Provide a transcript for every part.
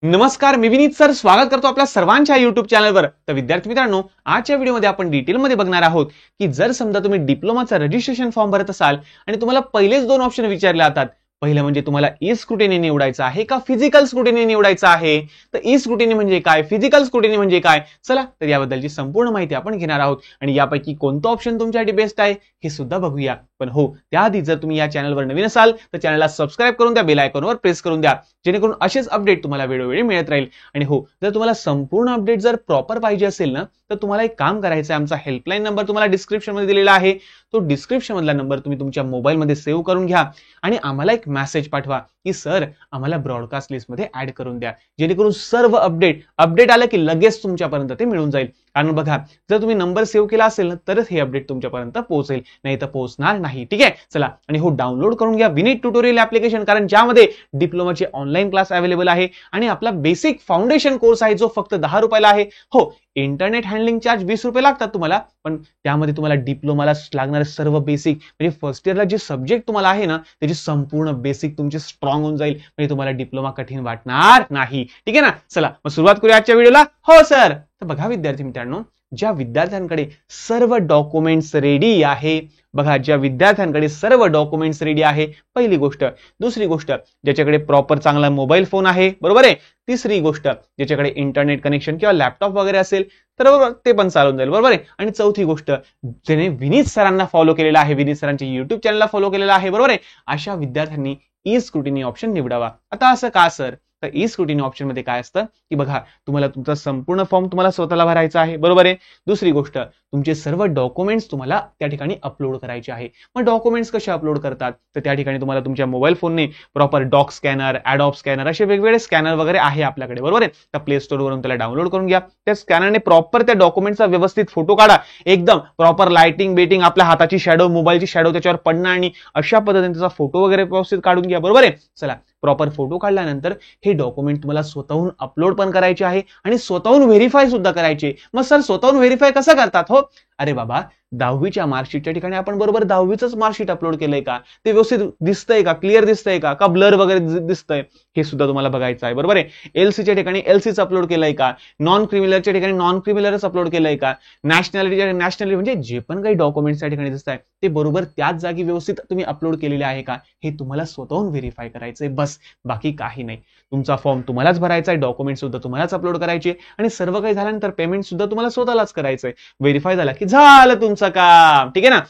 नमस्कार, मी विनीत सर स्वागत करतो आपल्या सर्वांच्या युट्यूब चॅनलवर। तर विद्यार्थी मित्रांनो, आजच्या व्हिडिओमध्ये आपण डिटेलमध्ये बघणार आहोत की जर समजा तुम्ही डिप्लोमाचा रजिस्ट्रेशन फॉर्म भरत असाल आणि तुम्हाला पहिलेच दोन ऑप्शन विचारले जातात, पहिलं म्हणजे तुम्हाला ई स्क्रुटिनी निवडायचं आहे का फिजिकल स्क्रुटिनी निवडायचं आहे। तर ई स्क्रुटिनी म्हणजे काय, फिजिकल स्क्रुटिनी म्हणजे काय, चला तर याबद्दलची संपूर्ण माहिती आपण घेणार आहोत आणि यापैकी कोणतं ऑप्शन तुमच्यासाठी बेस्ट आहे हे सुद्धा बघूया। पण हो, त्याआधी जर तुम्ही या चॅनलवर नवीन असाल तर चॅनलला सबस्क्राइब करून द्या, बेल आयकॉनवर प्रेस करून द्या, जेणेकरून असेच अपडेट तुम्हाला वेळोवेळी मिळत राहील। आणि हो, जर तुम्हाला संपूर्ण अपडेट जर प्रॉपर पाहिजे असेल ना, तर तुम्हाला एक काम करायचं आहे, आमचा हेल्पलाईन नंबर तुम्हाला डिस्क्रिप्शन मध्ये दिलेला आहे, तो डिस्क्रिप्शन मधला नंबर तुम्ही तुमच्या मोबाईल मध्ये सेव्ह करून घ्या आणि आम्हाला एक मेसेज पाठवा की सर आम्हाला ब्रॉडकास्ट लिस्ट मध्ये ऍड करून द्या, जेणेकरून सर्व अपडेट आलं की लगेच तुमच्यापर्यंत ते मिळून जाईल। कारण बघा, जर तुम्ही नंबर सेव्ह केला असेल ना तरच हे अपडेट तुमच्यापर्यंत पोहोचेल, नाही तर पोहोचणार नाही। ठीक आहे, चला आणि हो, डाउनलोड करून घ्या विनीत ट्युटोरियल ऍप्लिकेशन, कारण ज्यामध्ये डिप्लोमाचे ऑनलाईन क्लास अवेलेबल आहे आणि आपला बेसिक फाउंडेशन कोर्स आहे जो फक्त 10 रुपयाला आहे। हो, इंटरनेट हँडलिंग चार्ज 20 रुपये लागतात तुम्हाला, पण त्यामध्ये तुम्हाला डिप्लोमाला लागणारे सर्व बेसिक म्हणजे फर्स्ट इयरला जे सब्जेक्ट तुम्हाला आहे ना त्याची संपूर्ण बेसिक तुमचे स्ट्रॉंग होऊन जाईल, म्हणजे तुम्हाला डिप्लोमा कठीण वाटणार नाही। ठीक आहे ना, चला मग सुरुवात करूया आजच्या व्हिडिओला। हो सर, तर बघा विद्यार्थी मित्रांनो, ज्या विद्यार्थ्यांकडे सर्व डॉक्युमेंट्स रेडी आहे, बघा ज्या विद्यार्थ्यांकडे सर्व डॉक्युमेंट्स रेडी आहे, पहिली गोष्ट। दुसरी गोष्ट, ज्याच्याकडे प्रॉपर चांगला मोबाईल फोन आहे, बरोबर आहे। तिसरी गोष्ट, ज्याच्याकडे इंटरनेट कनेक्शन किंवा लॅपटॉप वगैरे असेल तर बरोबर ते पण चालून जाईल, बरोबर आहे। आणि चौथी गोष्ट, ज्याने विनीत सरांना फॉलो केलेला आहे, विनीत सरांच्या युट्यूब चॅनलला फॉलो केलेला आहे, बरोबर आहे, अशा विद्यार्थ्यांनी ई स्क्रुटिनी ऑप्शन निवडावा। आता असं का सर, तर ई स्क्रुटिनी ऑप्शन मध्ये काय असतं की बघा, तुम्हाला तुमचा संपूर्ण फॉर्म तुम्हाला स्वतःला भरायचा आहे, बरोबर आहे। दुसरी गोष्ट, तुमचे सर्व डॉक्युमेंट्स तुम्हाला त्या ठिकाणी अपलोड करायचे आहे। मग डॉक्युमेंट्स कसे अपलोड करतात, तर त्या ठिकाणी तुम्हाला तुमच्या मोबाईल फोनने proper dock scanner, Adobe scanner असे वेगवेगळे स्कॅनर वगैरे आहे आपल्याकडे, बरोबर आहे। तर प्ले स्टोर वरून त्याला डाउनलोड करून घ्या, त्या स्कॅनरने प्रॉपर त्या डॉक्युमेंटचा व्यवस्थित फोटो काढा, एकदम प्रॉपर लाइटिंग बेटिंग, आपल्या हाताची शॅडो, मोबाईलची शॅडो त्याच्यावर पडणं आणि अशा पद्धतीने त्याचा फोटो वगैरे व्यवस्थित काढून घ्या, बरोबर आहे। चला, प्रॉपर फोटो काढल्यानंतर हे डॉक्युमेंट तुम्हाला स्वतःहून अपलोड पण करायचे आहे आणि स्वतःहून व्हेरीफाय सुद्धा करायचे। मग सर स्वतःहून व्हेरीफाय कसं करतात, हो अरे बाबा, 10वीच्या मार्कशीटच्या ठिकाणी आपण बरोबर 10वीच मार्कशीट अपलोड केलंय का, ते व्यवस्थित दिसतंय का, क्लिअर दिसतंय का ब्लर वगैरे दिसतंय, हे सुद्धा तुम्हाला बघायचं आहे, बरोबर आहे। एलसीच्या ठिकाणी एलसीच अपलोड केलंय का, नॉन क्रिमिनलच्या ठिकाणी नॉन क्रिमिनलच अपलोड केलंय का, नॅशनॅलिटी म्हणजे जे पण काही डॉक्युमेंट्स त्या ठिकाणी दिसत आहे ते बरोबर त्याच जागी व्यवस्थित तुम्ही अपलोड केलेले आहे का, हे तुम्हाला स्वतःहून व्हेरीफाय करायचंय, बस बाकी काही नाही। तुमचा फॉर्म तुम्हालाच भरायचा आहे, डॉक्युमेंट सुद्धा तुम्हालाच अपलोड करायचे आणि सर्व काही झाल्यानंतर पेमेंट सुद्धा तुम्हाला स्वतःलाच करायचंय। व्हेरीफाय झाला की झालं तुमचं काम, ठीक आहे ना।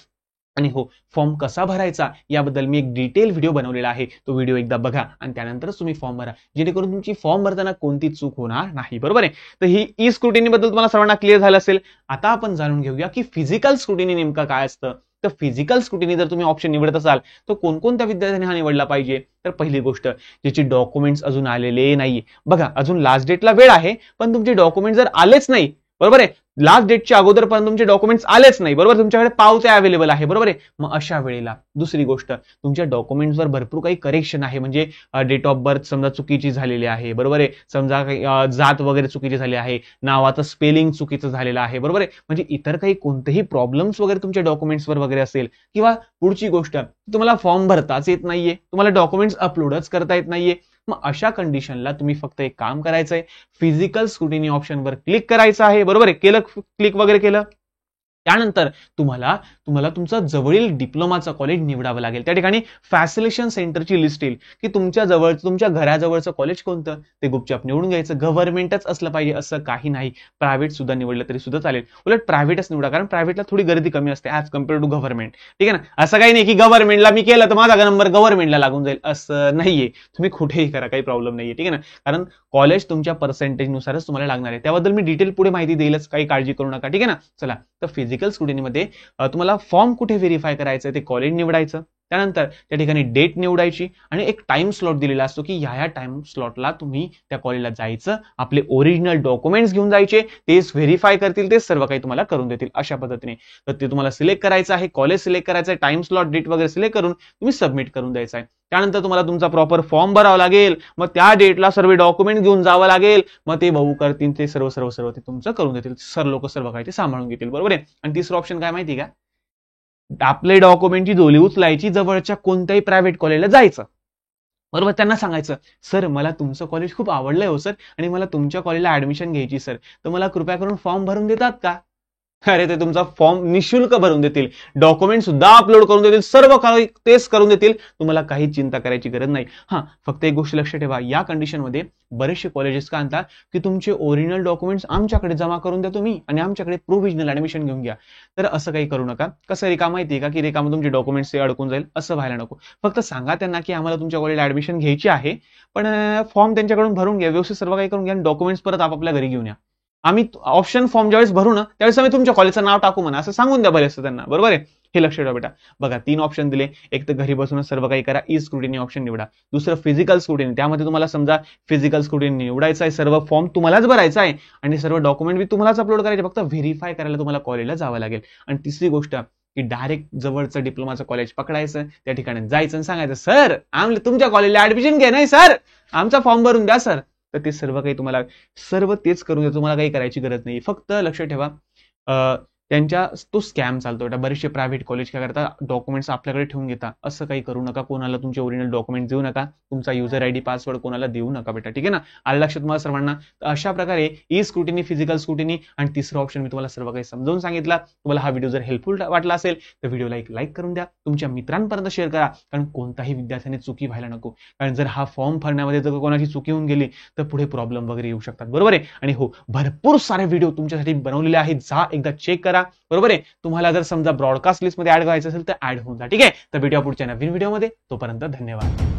आणि हो, फॉर्म कसा भरायचा याबद्दल मी एक डिटेल व्हिडिओ बनवलेला आहे, तो व्हिडिओ एकदा बघा आणि त्यानंतरच तुम्ही फॉर्म भरा, जेणेकरून तुमची फॉर्म भरताना कोणती चूक होणार नाही, बरोबर आहे। तर ही ई स्क्रुटिनी बद्दल तुम्हाला सर्वांना क्लिअर झालं असेल। आता आपण जाणून घेऊया की फिजिकल स्क्रुटिनी नेमका काय असतं। तर फिजिकल स्क्रुटिनी जर तुम्ही ऑप्शन निवडत असाल तर कोणकोणत्या विद्यार्थ्यांनी हा निवडला पाहिजे, तर पहिली गोष्ट, ज्याचे डॉक्युमेंट्स अजून आलेले नाहीये, बघा अजून लास्ट डेटला वेळ आहे पण तुमचे डॉक्युमेंट जर आलेच नाही, बरोबर आहे, लास्ट डेटच्या अगोदर पण तुमचे डॉक्युमेंट्स आलेच नाही, बरोबर, तुमच्याकडे पावत्या अवेलेबल आहे, बरोबर आहे, मग अशा वेळेला दुसरी गोष्ट, तुमच्या डॉक्युमेंट्सवर भरपूर काही करेक्शन आहे, म्हणजे डेट ऑफ बर्थ समजा चुकीची झालेली आहे, बरोबर आहे, समजा जात वगैरे चुकीची झाली आहे, नावाचं स्पेलिंग चुकीचं झालेलं आहे, बरोबर आहे, म्हणजे इतर काही कोणतेही प्रॉब्लेम्स वगैरे तुमच्या डॉक्युमेंट्सवर वगैरे असेल, किंवा पुढची गोष्ट, तुम्हाला फॉर्म भरताच येत नाहीये, तुम्हाला डॉक्युमेंट्स अपलोडच करता येत नाहीये, मग अशा कंडिशनला तुम्ही फक्त एक काम करायचंय, फिजिकल स्क्रुटिनी ऑप्शनवर क्लिक करायचं आहे, बरोबर आहे, केलं क्लिक वगैरे केलं, त्यानंतर तुम्हाला तुमचा जवळील डिप्लोमाचा कॉलेज निवडावं लागेल। त्या ठिकाणी फॅसिलिटेशन सेंटरची लिस्ट येईल की तुमच्या घराजवळचं कॉलेज कोणतं ते गुपचाप निवडून घ्यायचं। गव्हर्नमेंटच असलं पाहिजे असं काही नाही, प्रायव्हेट सुद्धा निवडलं तरी सुद्धा चालेल, उलट प्रायव्हेटच निवडा, कारण प्रायव्हेटला थोडी गर्दी कमी असते ऍज कम्पेअर टू गव्हर्नमेंट, ठीक आहे ना। असं काही नाही की गव्हर्नमेंटला मी केलं तर माझा नंबर गव्हर्नमेंटला लागून जाईल, असं नाहीये, तुम्ही कुठेही करा, काही प्रॉब्लेम नाहीये, ठीक आहे ना, कारण कॉलेज तुमच्या पर्सेंटेज नुसारच तुम्हाला लागणार आहे, त्याबद्दल मी डिटेल पुढे माहिती देईलच, काही काळजी करू नका, ठीक आहे ना। चला, तर फिजिकल स्क्रुटिनी मध्ये तुम्हाला फॉर्म कुठे व्हेरीफाय करायचं ते कॉलेज निवडायचं, त्यानंतर त्या ठिकाणी डेट निवडायची आणि एक टाइम स्लॉट दिलेला असतो की ह्या टाइम स्लॉटला तुम्ही त्या कॉलेजला जायचं, आपले ओरिजिनल डॉक्युमेंट्स घेऊन जायचे, तेच व्हेरीफाय करतील, ते सर्व काही तुम्हाला करून देतील अशा पद्धतीने। तर ते तुम्हाला सिलेक्ट करायचं आहे, कॉलेज सिलेक्ट करायचं आहे, टाइम स्लॉट डेट वगैरे सिलेक्ट करून तुम्ही सबमिट करून द्यायचं आहे। त्यानंतर तुम्हाला तुमचा प्रॉपर फॉर्म भरावा लागेल, मग त्या डेटला सर्व डॉक्युमेंट घेऊन जावं लागेल, मग ते भाऊ करतील, ते सर्व ते तुमचं करून देतील, सर लोक सर्व काही ते सांभाळून घेतील, बरोबर आहे। आणि तिसरं ऑप्शन काय माहिती का, आपले डॉक्युमेंटची झोली उचलायची, जवळच्या कोणत्याही प्रायव्हेट कॉलेजला जायचं, बरोबर, त्यांना सांगायचं, सर मला तुमचं कॉलेज खूप आवडलंय हो सर, आणि मला तुमच्या कॉलेजला ऍडमिशन घ्यायची सर, तर मला कृपया करून फॉर्म भरून देतात का? अरे ते तुमचा फॉर्म निशुल्क भरून देतील, डॉक्युमेंट सुद्धा अपलोड करून देतील, सर्व काही तेच करून देतील, तुम्हाला काही चिंता करायची गरज नाही. हा, फक्त एक गोष्ट लक्षात ठेवा, या कंडिशनमध्ये बरेचसे कॉलेजेस का आणतात की तुमचे ओरिजिनल डॉक्युमेंट्स आमच्याकडे जमा करून द्या तुम्ही आणि आमच्याकडे प्रोव्हिजनल ऍडमिशन घेऊन घ्या. तर असं काही करू नका. कसं रिकाम माहितीये का, की रिकाम तुमचे डॉक्युमेंट्स ते अडकून जाईल, असं व्हायला नको. फक्त सांगा त्यांना की आम्हाला तुमच्या कॉलेजला ऍडमिशन घ्यायची आहे, पण फॉर्म त्यांच्याकडून भरून घ्या, व्यवस्थित सर्व काही करून घ्या आणि डॉक्युमेंट्स परत आपापल्या घरी घेऊन या. आम्ही ऑप्शन फॉर्म ज्यावेळेस भरू ना त्यावेळेस आम्ही तुमच्या कॉलेजचं नाव टाकू म्हणा, असं सांगून द्या बरेच त्यांना. बरोबर आहे, हे लक्ष ठेवा बेटा. बघा 3 ऑप्शन दिले. एक तर घरी बसूनच सर्व काही करा, ई स्क्रुटिनी ऑप्शन निवडा. दुसरं फिजिकल स्क्रुटिनी, त्यामध्ये तुम्हाला समजा फिजिकल स्क्रुटिनी निवडायचं आहे, सर्व फॉर्म तुम्हालाच भरायचा आहे आणि सर्व डॉक्युमेंट बी तुम्हालाच अपलोड करायचे, फक्त व्हेरीफाय करायला तुम्हाला कॉलेजला जावं लागेल. आणि तिसरी गोष्ट की डायरेक्ट जवळचं डिप्लोमाचं कॉलेज पकडायचं, त्या ठिकाणी जायचं आणि सांगायचं, सर आम्ही तुमच्या कॉलेजला ऍडमिशन घ्या, नाही सर आमचा फॉर्म भरून द्या सर. तर ते सर्व काही तुम्हाला सर्व तेच करून द्या, तुम्हाला काही करायची गरज नाही. फक्त लक्षात ठेवा, त्यांच्या तो स्कॅम चालतो. बरेचसे प्रायव्हेट कॉलेज काय करतात, डॉक्युमेंट्स आपल्याकडे ठेवून घेता. असं काही करू नका, कोणाला तुमचे ओरिजिनल डॉक्युमेंट देऊ नका, तुमचा युजर आयडी पासवर्ड कोणाला देऊ नका बेटा, ठीक आहे ना. आलं लक्षात तुम्हाला सर्वांना. अशा प्रकारे ई स्क्रुटिनी, फिजिकल स्क्रुटिनी आणि तिसरं ऑप्शन मी तुम्हाला सर्व काही समजावून सांगितलं. तुम्हाला हा व्हिडिओ जर हेल्पफुल वाटला असेल तर व्हिडिओला एक लाईक करून द्या, तुमच्या मित्रांपर्यंत शेअर करा, कारण कोणताही विद्यार्थ्याने चुकी व्हायला नको. कारण जर हा फॉर्म भरण्यामध्ये जर कोणाची चुकी होऊन गेली तर पुढे प्रॉब्लेम वगैरे येऊ शकतात. बरोबर आहे. आणि हो, भरपूर सारे व्हिडिओ तुमच्यासाठी बनवलेले आहेत, जा एकदा चेक करा. बरोबर आहे. तुम्हाला जर समजा ब्रॉडकास्ट लिस्ट मध्ये ऍड व्हायचं असेल तर ऍड होऊन जा, ठीक आहे. तर भेटूया पुढच्या नवीन व्हिडिओमध्ये, तोपर्यंत धन्यवाद.